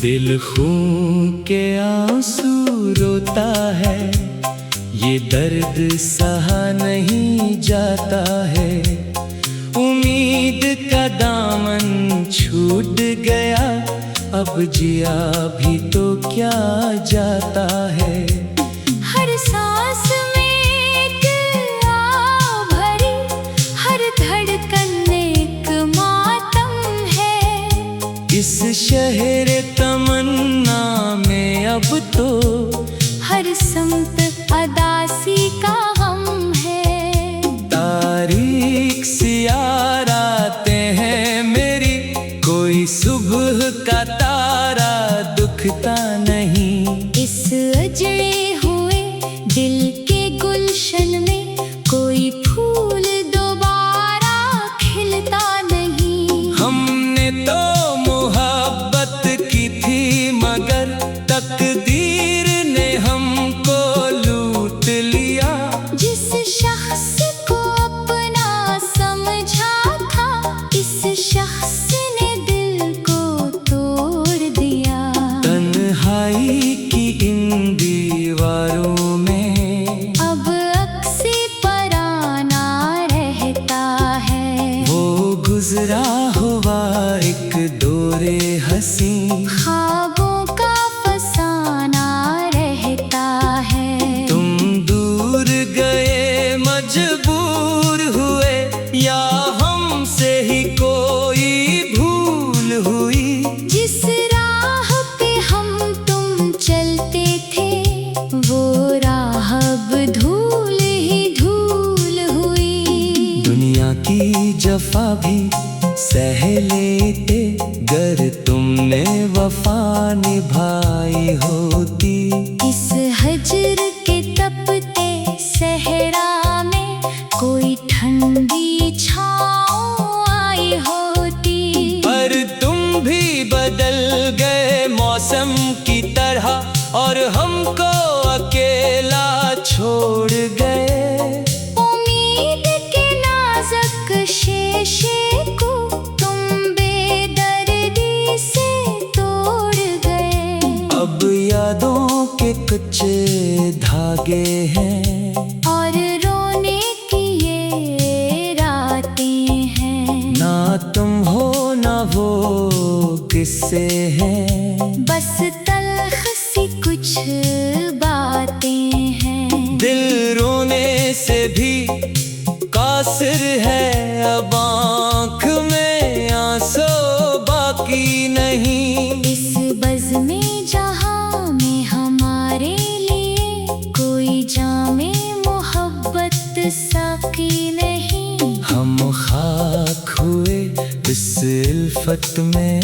दिल खून के आंसू रोता है, ये दर्द सहा नहीं जाता है। उम्मीद का दामन छूट गया, अब जिया भी तो क्या जाता है। हर सांस में एक आह भरी, हर धड़कन एक मातम है। इस शहर तमन्ना में अब तो हर समत अदासी का गम है। तारीख सियार आते हैं मेरी, कोई सुबह का तारा दुखता नहीं। इस अजड़े हुए दिल के गुलशन में कोई फूल दोबारा खिलता नहीं। हमने तो मोहब्बत की थी, मगर तकदीर ने हमको लूट लिया। जिस शख्स को अपना समझा था, इस शख्स ने दिल को तोड़ दिया। तन्हाई की इन दीवारों में अब अक्सी पराना रहता है। वो गुजरा हुआ एक दौरे हंसी, ख्वाबों का फसाना रहता है। तुम दूर गए मजबूर हुए, या हमसे ही कोई भूल हुई। जिस राह पे हम तुम चलते थे, वो राह अब धूल ही धूल हुई। दुनिया की जफा भी सह लेते, गर तुमने वफा निभाई होती। इस हजर के तपते सहरा में कोई ठंडी छाँव आई होती। पर तुम भी बदल गए मौसम की तरह, और हमको अकेला छोड़ गए। उम्मीद के नाजुक शीशे को तुम बेदर्दी से तोड़ गए। अब यादों के कच्चे धागे हैं, और रोने की ये रातें हैं। ना तुम हो ना वो किस्से हैं। बस तल्ख सी कुछ बातें हैं। दिल रोने से भी कासिर है, अब आँख में आंसू बाकी नहीं। इस बज़्म जहां में हमारे लिए कोई जामे मोहब्बत साकी नहीं। हम खाक हुए इस इल्फत में,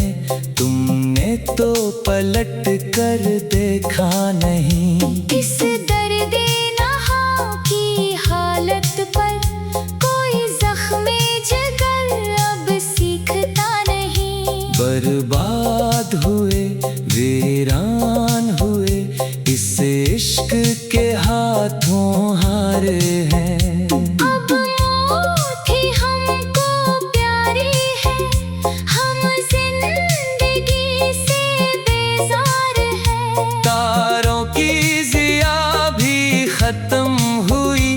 तुमने तो पलट कर देखा नहीं। इस दर्दे नहा की हालत पर कोई ज़ख्मे जिगर अब सीखता नहीं। बर्बाद हुए वीरान हुए, इस इश्क के हाथों हारे हैं। अब मौत ही हमको प्यारी है, हम जिंदगी से बेजार है। तारों की ज़िया भी खत्म हुई,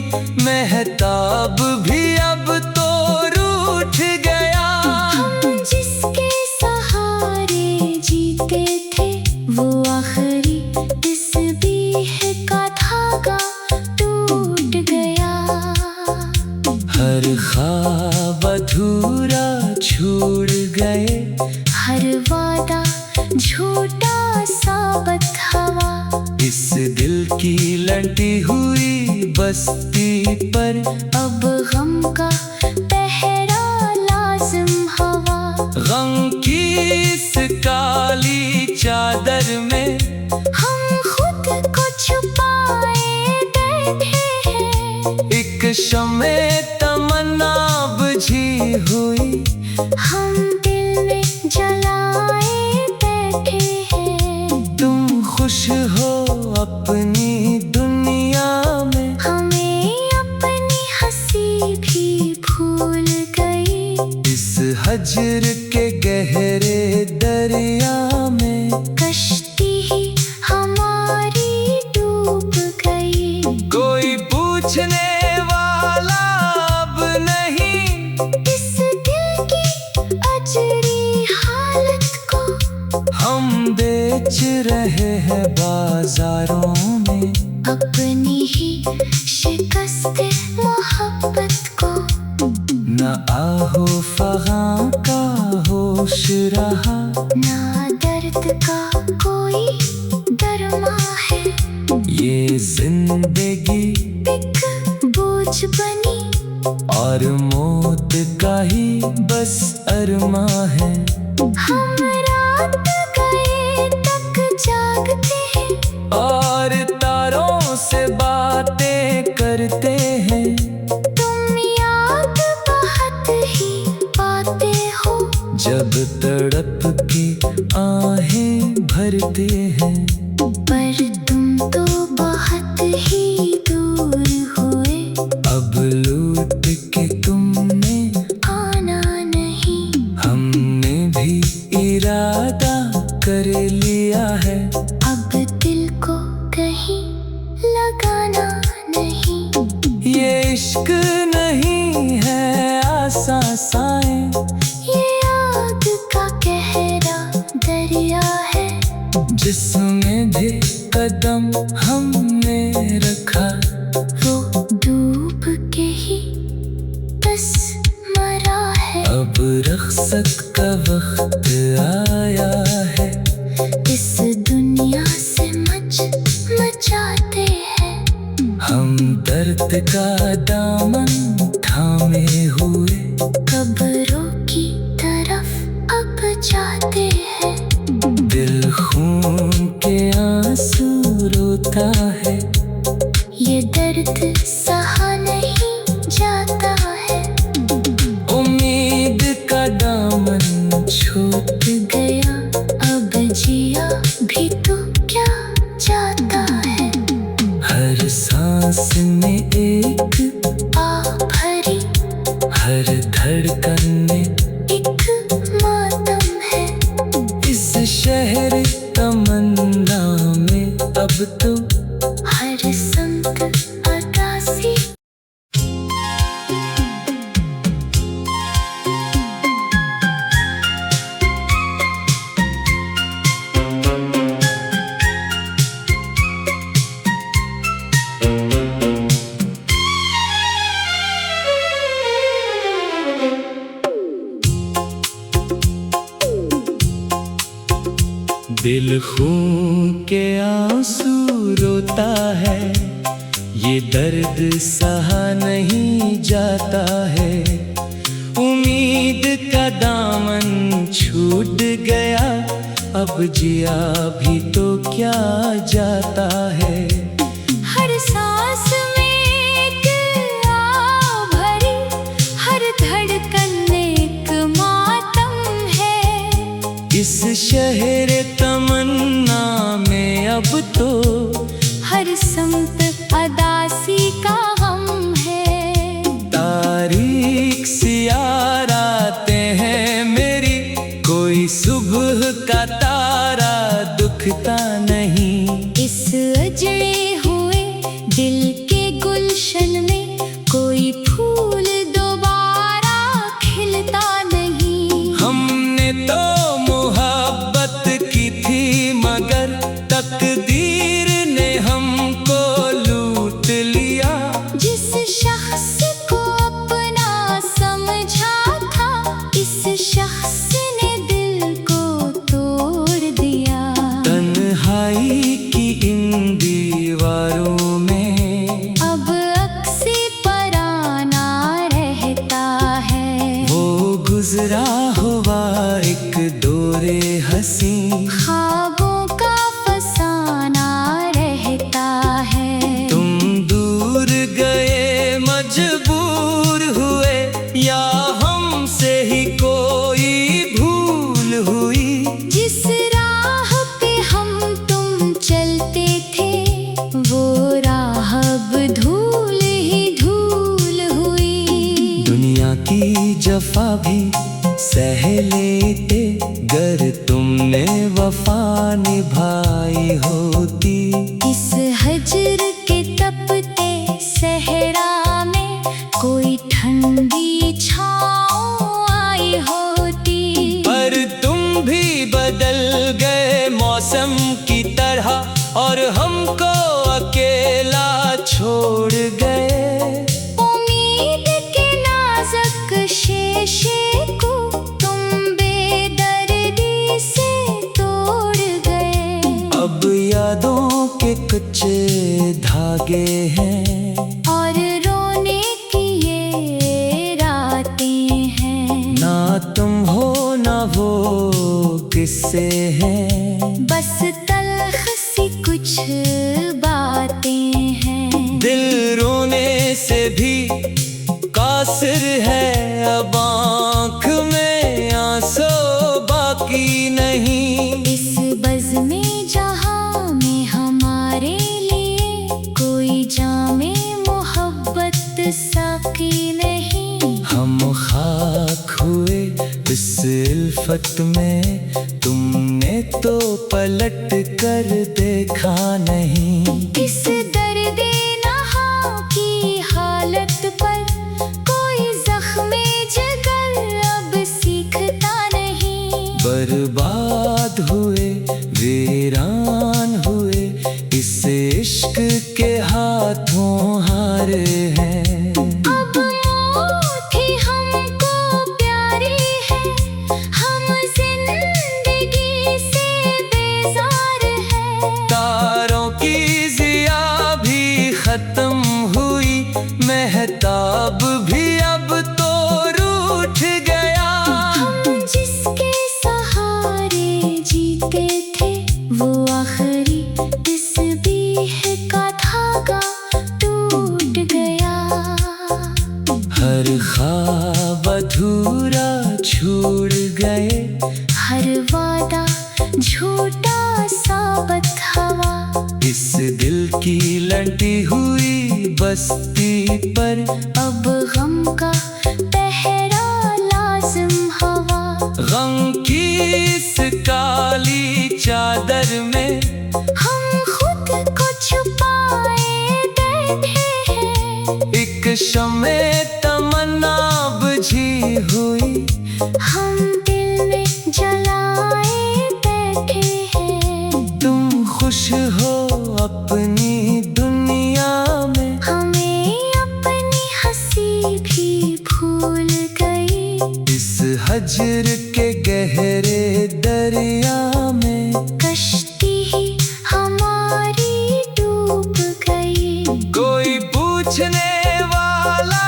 महताब भी अब तो रूठ गया। हम जिसके सहारे जीते थे, वो आखिरी तस्बीह का धागा टूट गया। हर ख्वाब अधूरा छूट गए, हर वादा झूठा साबित हवा। इस दिल की लटी हुई बस्ती पर अब गम का पहरा लाजिम हवा। गम की इस काली चादर में हम खुद को छुपाए बैठे हैं। एक शम्ए तमन्ना बुझी हुई, हम दिल में जलाए बैठे हैं। तुम खुश हो अपनी दुनिया में, हमें अपनी हंसी भी भूल गई। इस हजर के गहरे दरिया में कश वाला अब नहीं। इस दिल की अजरी हालत को हम बेच रहे हैं बाजारों में अपनी ही शिकस्त मोहब्बत को। न आहो फगां का होश रहा, ना दर्द का कोई दरमा है। ये जिंदगी एक बोझ बनी और मौत का ही बस अरमा है। हम रात गए तक जागते हैं और तारों से बातें करते हैं। तुम याद बहुत ही पाते हो जब तड़प की आहें भरते हैं। पर तुम तो बहुत ही दूर हुए, अब लौट के तुमने आना नहीं। हमने भी इरादा कर लिया है, अब दिल को कहीं लगाना नहीं। ये इश्क नहीं है आसान साएं, ये आग का गहरा दरिया है जिसमें भी कदम हमने रखा वो डूब के ही बस मरा है। अब रख्सत का वक्त आया है। इस दुनिया से मचाते हैं हम दर्द का दामन थामे हुए कब्रों की तरफ अब जाते हैं। दिल खून के आंसू रोता है, ये दर्द सहा नहीं जाता है। उम्मीद का दामन छूट गया अब जिया भी तो क्या जाता है। हर सांस में एक आ भरी हर धड़कन में एक मातम है। इस शहर तमन्ना में अब तो हर संत अदासी दिल खून के आंसू रोता है, ये दर्द सहा नहीं जाता है। उम्मीद का दामन छूट गया अब जिया भी तो क्या जाता है। हर सांस में एक आ भरी हर धड़कन एक मातम है। इस शहर तमन्ना में अब तो हर समत अदासी का गम है। तारीख सियार आते हैं मेरी, कोई सुबह का तारा दुखता नहीं। इस अजड़े हुए दिल के गुलशन में कोई फूल दोबारा खिलता नहीं। हमने तो मोहब्बत की थी मगर तकदीर ने हमको लूट लिया। जिस शख्स को अपना समझा था इस शख्स ने दिल को तोड़ दिया। तन्हाई की इन दीवारों में अब अक्सी पराना रहता है। वो गुजरा हुआ एक दौरे हंसी, ख्वाबों का फसाना रहता है। तुम दूर गए मजबूर हुए या हमसे ही कोई भूल हुई। जिस राह पे हम तुम चलते थे वो राह अब धूल ही धूल हुई। दुनिया की जफा भी सह लेते गर तुमने वफा निभाई होती। इस हजर के तपते सहरा कोई ठंडी छाँव आई होती। पर तुम भी बदल गए मौसम की तरह और हमको अकेला छोड़ गए। उम्मीद के नाजुक शीशे को तुम बेदर्दी से तोड़ गए। अब यादों के कच्चे धागे हैं और रोने की ये रातें हैं। ना तुम हो ना वो किस्से हैं, बस तल्ख सी कुछ बातें हैं। दिल रोने से भी कासिर है, अब आँख में आंसू बाकी नहीं। इस बज़्म जहां में हमारे लिए कोई जामे मोहब्बत साकी नहीं। हम खाक हुए इस उल्फत में, तुमने तो पलट कर देखा नहीं। इस दर्दे नहा की हालत पर कोई ज़ख्मे जिगर अब सीखता नहीं। बर्बाद हुए वीरान हुए, इस इश्क के हाथों हारे हैं। अब मौत ही हमको प्यारी है, हम जिंदगी से बेजार है। तारों की ज़िया भी खत्म हुई, महताब भी अब तो रूठ गया। हम जिसके सहारे जीते थे वो आखिरी तस्बीह का धागा टूट गया। हर ख्वाब अधूरा छोड़ गए, हर वादा झूठा साबित हवा। इस दिल की लटी हुई बस्ती पर अब गम का पहरा लाजिम हवा। गम की इस काली चादर में हम खुद को छुपाए बैठे हैं। एक शमे तमन्ना बुझी हुई, हम दिल में जलाए बैठे हैं। तुम खुश हो अपनी दुनिया में, हमें अपनी हंसी भी भूल गई। इस हजर के गहरे दरिया में कश्ती ही हमारी डूब गई। कोई पूछने वाला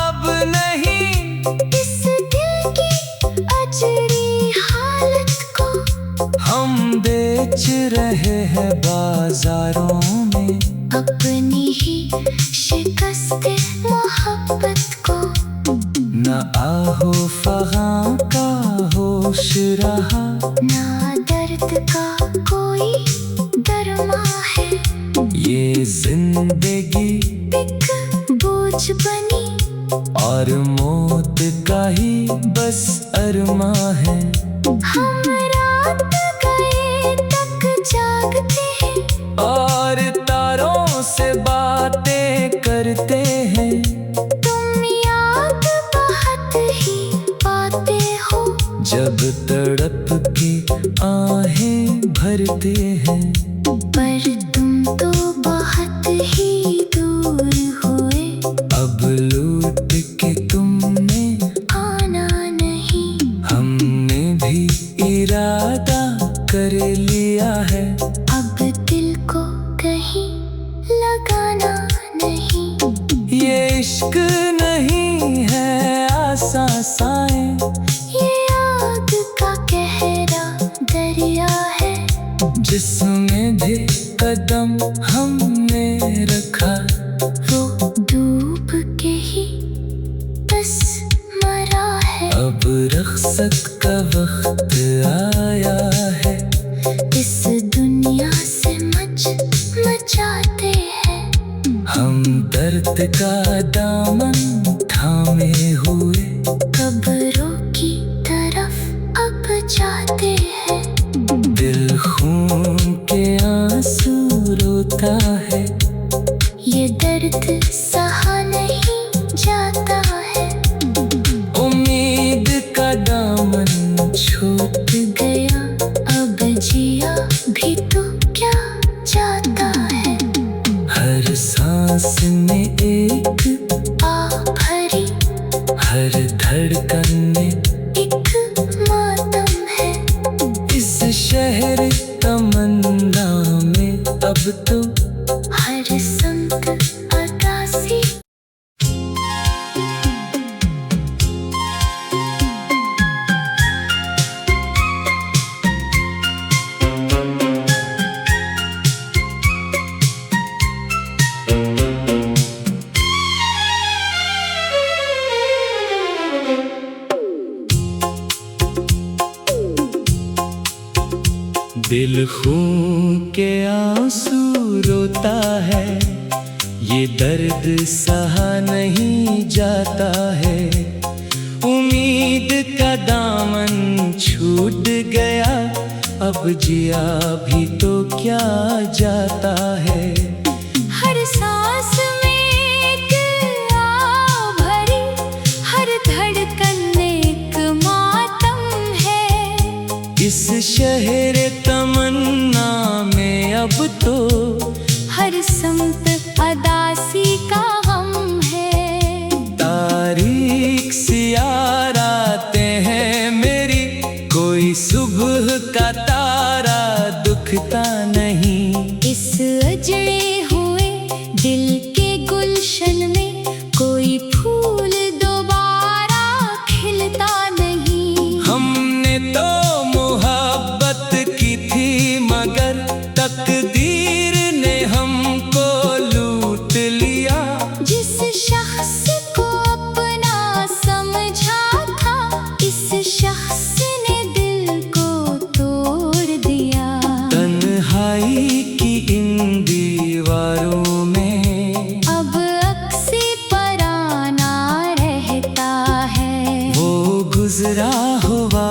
अब नहीं, इस दिल की अजरी हालत को हम बेच रहे हैं बाजारों में। अपनी ही शिकस्त मोहब्बत को न आहो फगां का होश रहा, ना दर्द का कोई दरमा है। ये जिंदगी एक बोझ बनी और मौत का ही बस अरमा है। हम रात गए तक जागते हैं और तारों से बातें करते हैं। तुम याद बहुत ही पाते हो जब तड़प की आहें भरते हैं। पर तुम तो बहुत ही दूर हुए, अब लौट के तुमने आना नहीं। हमने भी इरादा कर लिया है, अब दिल को कहीं लगाना नहीं। ये इश्क नहीं है आसान साएं, ये आग का गहरा दरिया है। जिसमें भी कदम हमने रखा, वो डूब के ही बस मरा है। अब रख्सत का वक्त आया है। इस दुनिया से मचाते हैं, हम दर्द का दामन थामे हुए, कब्रों की तरफ अब जाते हैं। दिल खून के आंसू रोता है। ये दर्द सहा नहीं जाता। हर धड़कन में एक मातम है। इस शहर तमन्ना में अब तो हर संत अदासी। दिल खून के आंसू रोता है, ये दर्द सहा नहीं जाता है। उम्मीद का दामन छूट गया, अब जिया भी तो क्या जाता है। हर सांस में एक आह भरी, हर धड़कन एक मातम है। इस शहर तमन्ना में अब तो हर संत अदासी का गम है। तारीख सियार आते हैं मेरी, कोई सुबह का तारा दुखता नहीं। इस अजड़े हुए दिल के गुलशन में कोई फूल दोबारा खिलता नहीं। हमने तो मोहब्बत की थी, मगर तकदीर ने हमको लूट लिया। जिस शख्स को अपना समझा था, इस शख्स ने दिल को तोड़ दिया। तन्हाई की इन दीवारों में अब अक्सी पराना रहता है। वो गुजरा हुआ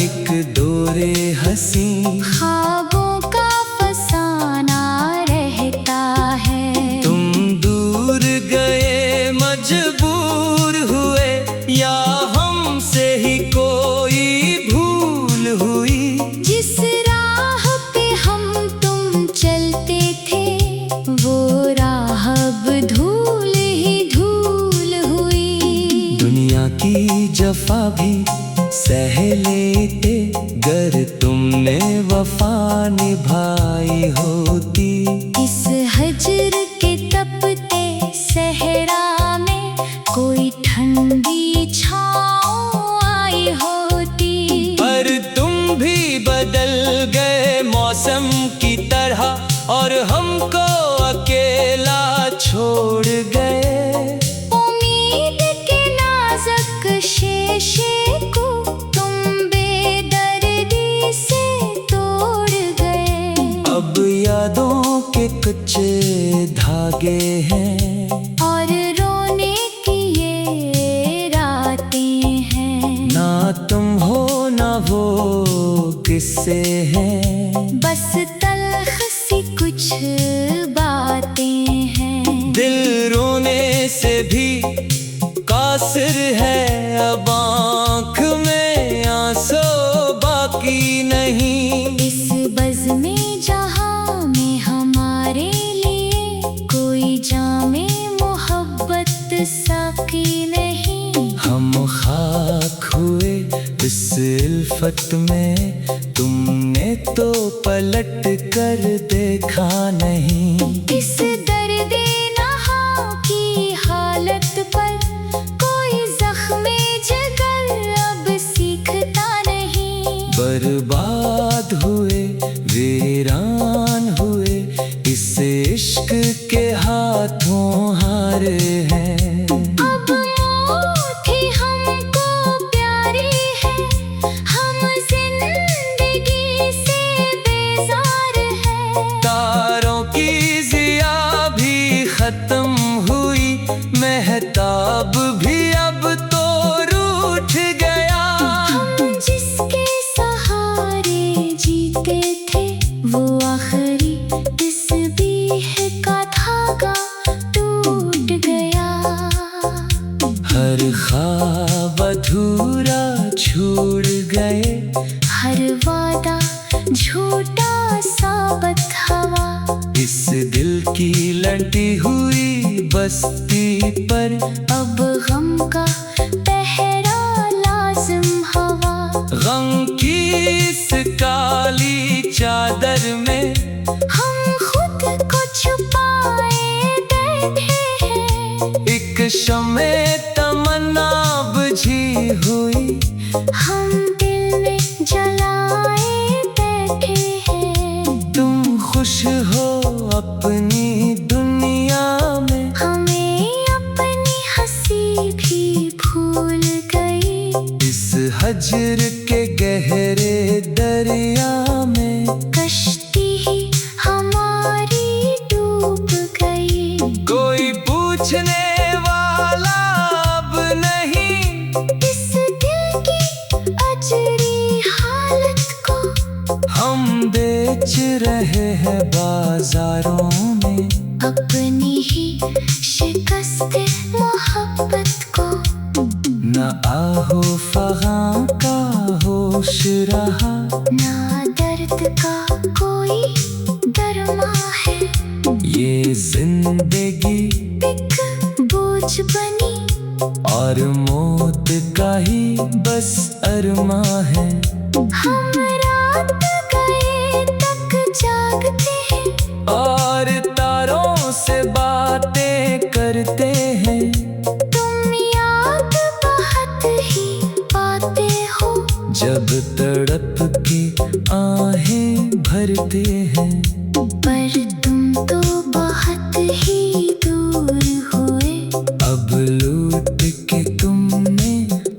एक दौरे हंसी, ख्वाबों का फसाना रहता है। तुम दूर गए मजबूर हुए, या हमसे ही कोई भूल हुई। जिस राह पे हम तुम चलते थे, वो राह अब धूल ही धूल हुई। दुनिया की जफा भी सह लेते, गर तुमने वफा निभाई होती। इस हजर के तपते सहरा में कोई ठंडी छाँव आई होती। पर तुम भी बदल गए मौसम की तरह, और हमको अकेला छोड़ गए। उम्मीद के नाजुक शेशे को तुम बेदर्दी से तोड़ गए। अब यादों के कच्चे धागे हैं, और रोने की ये रातें हैं। ना तुम हो ना वो किस्से हैं। बस तल्ख सी कुछ बातें हैं। दिल रोने से भी कासिर है, अब आँख में आंसू बाकी नहीं। इस बज़्म-ए जहां में हमारे लिए कोई जामे मोहब्बत साकी नहीं। हम खाक हुए इस उल्फत में, तुमने तो पलट कर देखा नहीं। इस दर्द नहा की हालत पर कोई ज़ख्मे जिगर अब सीखता नहीं। बर्बाद हुए वीरान हुए, इस इश्क के हाथों हारे हैं। अब मौत ही हमको प्यारी है, हम जिंदगी से बेजार है। तारों की ज़िया भी खत्म हुई, महताब भी अब तो रूठ गया। हम जिसके सहारे जीते थे, वो आखिरी तस्बीह का धागा टूट गया। हर ख्वाब अधूरा छोड़ गए, हर वादा झूठा साबित हुआ। इस दिल की लटी हुई बस्ती पर अब गम का पहरा गम की इस काली चादर में हम खुद को छुपाए बैठे हैं। एक शम्मे तमन्ना बुझी हुई हम दिल में जलाए बैठे हैं। तुम खुश हो अपनी दुनिया में, हमें अपनी हंसी भी भूल गई। इस हज्र के गहरे दरिया में कश्ती ही हमारी डूब गई। कोई पूछने वाला अब नहीं इस दिल की अजरी हालत को। हम बेच रहे हैं बाजारों में अपनी ही शिकस्त मोहब्बत को। न आहो फगां का होश रहा, ना दर्द का कोई दरमा है। ये जिंदगी एक बोझ बनी और मौत का ही बस अरमा है। हम रात गए तक जागते हैं और तारों से बातें करते हैं। तुम याद बहुत ही पाते हो जब तड़प के आहें भरते हैं। पर तुम तो बहुत ही दूर हुए। अब लौट के तुमने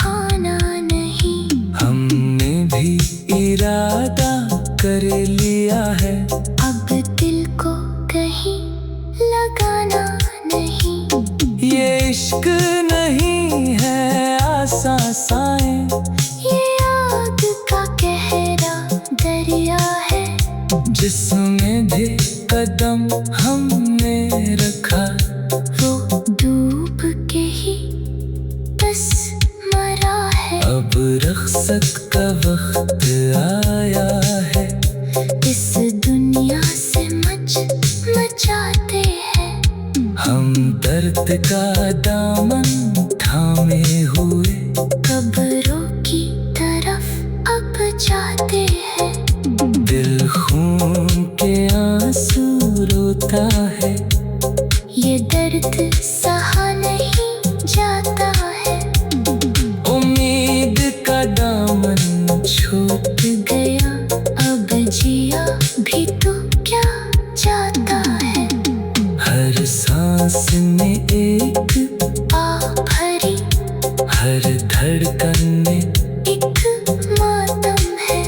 आना नहीं। हमने भी इरादा कर लिया है। अब दिल को कहीं लगाना नहीं। ये इश्क नहीं है आसान साएं, ये आग का गहरा दरिया है। जिसमें भी कदम हमने रखा वो डूब के ही बस मरा है। अब रख्सत का वक्त आया है। इस दुनिया से मचाते हैं। हम दर्द का दामन थामे हुए कब्रों की तरफ अब जाते हैं। दिल खून के आंसू रोता है। ये दर्द सहा नहीं जाता है। उम्मीद का दामन छूट गया अब जिया भी तो क्या जाता है। हर सांस में एक आ भरी हर धड़कन में एक मातम है।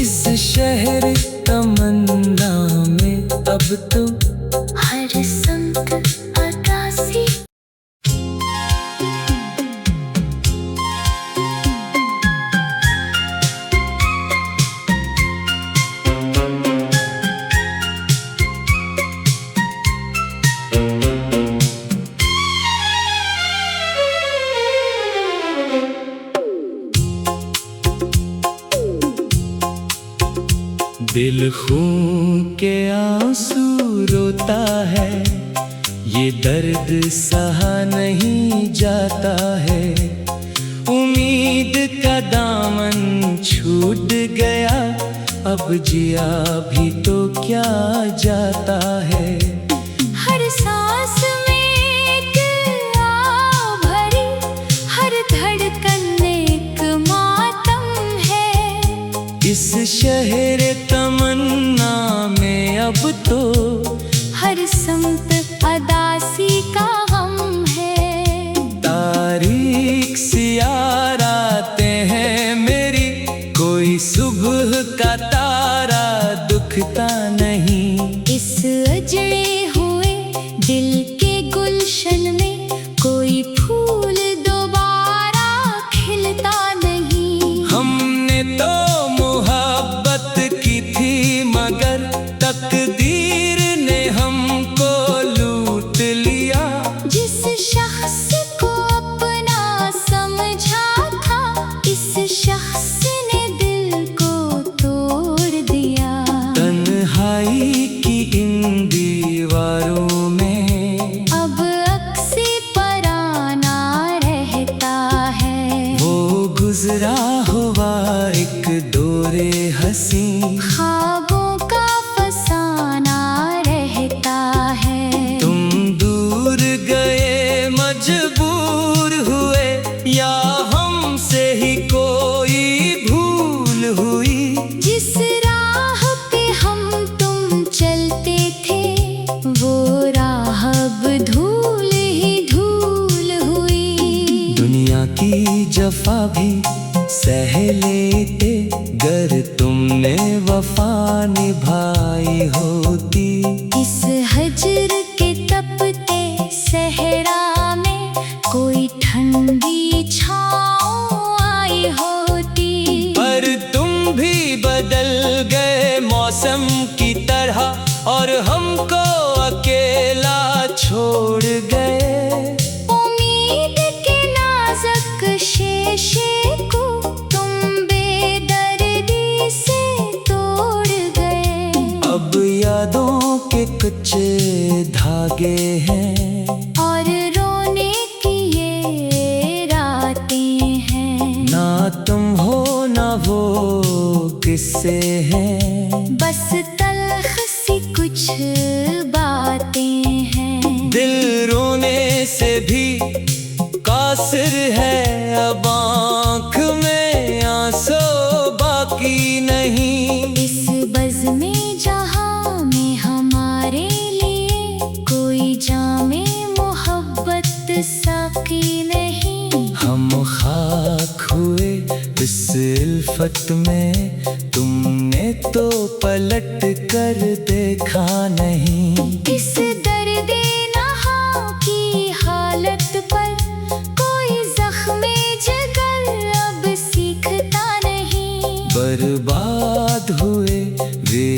इस शहर तमन्ना में अब तो हर संत अदासी। दिल खून के आंसू रोता है। ये दर्द सहा नहीं जाता है। उम्मीद का दामन छूट गया अब जिया भी तो क्या जाता है। हर सांस में एक आ भरी हर धड़कन एक मातम है। इस शहर तमन्ना में अब तो हर संत अदासी का गम है। तारीख सियार आते हैं मेरी, कोई सुबह का तारा दुखता नहीं। इस अजड़े हुए दिल के गुलशन में कोई फूल दोबारा खिलता नहीं। हमने तो मोहब्बत की थी मगर तकदीर ने हमको लूट लिया। जिस शख्स को अपना समझा था इस शख्स ने दिल को तोड़ दिया। तन्हाई की इन दीवारों में अब अक्सी पराना रहता है। वो गुजरा हुआ एक दौरे हंसी, ख्वाबों का फसाना रहता है। तुम दूर गए मजबूर हुए, या हमसे ही कोई भूल हुई। जिस राह पे हम तुम चलते थे, वो राह अब धूल ही धूल हुई। दुनिया की जफा भी सह लेते, गर तुमने वफा निभाई होती। इस हजर के तपते सहरा में कोई ठंडी छाँव आई होती। पर तुम भी बदल गए मौसम की तरह, और हमको अकेला छोड़ गए। उम्मीद के नाज़ुक शीशे को तुम बेदर्दी से तोड़ गए। अब यादों के कच्चे धागे हैं, और रोने की ये रातें हैं। ना तुम हो ना वो किस्से हैं, बस तल्ख सी कुछ बातें हैं। दिल रोने से भी कासिर है, अब आँख में आंसू बाकी नहीं। इस बज़्म जहां में हमारे लिए कोई जामे मोहब्बत साकी नहीं। हम खाक हुए इस इल्फत में, तुमने तो पलट कर देखा नहीं। इस दर्दे नहा की हालत पर कोई ज़ख्मे जिगर अब सीखता नहीं। बर्बाद हुए वे